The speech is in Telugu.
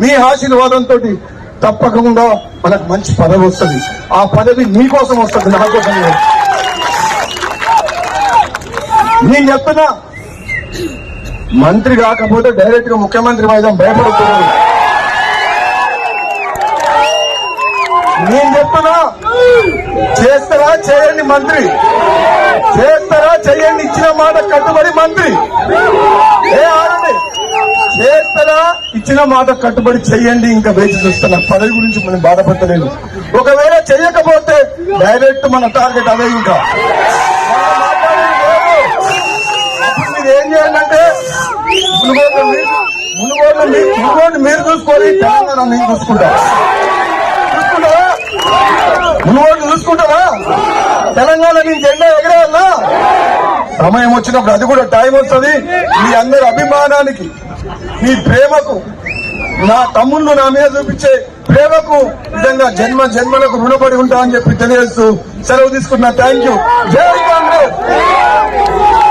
మీ ఆశీర్వాదంతో తప్పకుండా మనకు మంచి పదవి వస్తుంది. ఆ పదవి మీకోసం వస్తుంది, నా కోసం లేదు. నేను చెప్తున్నా, మంత్రి కాకపోతే డైరెక్ట్ గా ముఖ్యమంత్రి వైద్యం భయపడుతున్నాను. నేను చెప్తున్నా, చేస్తారా చేయండి మంత్రి, చేస్తారా చేయండి, ఇచ్చిన మాట కట్టుబడి మంత్రి. ఆడండి, చేస్తారా ఇచ్చిన మాట కట్టుబడి చెయ్యండి. ఇంకా వేచి చూస్తున్నా, పదవి గురించి మనం బాధపడలేదు. ఒకవేళ చేయకపోతే డైరెక్ట్ మన టార్గెట్ అదే. ఇంకా అప్పుడు మీరు ఏం చేయాలంటే మునుగోడు మీరు చూసుకోవాలి, తెలంగాణ నేను చూసుకుంటారా? మునుగోడు చూసుకుంటారా? తెలంగాణ నేను జెండా ఎగరేయాలా? సమయం వచ్చినప్పుడు అది కూడా టైం వస్తుంది. మీ అందరి అభిమానానికి, మీ ప్రేమకు, నా తమ్ముళ్ళు నా మీద చూపించే ప్రేమకు నిజంగా జన్మ జన్మలకు రుణపడి ఉంటా అని చెప్పి తెలియజేస్తూ సెలవు తీసుకున్నా. Thank you. జై కాంగ్రెస్.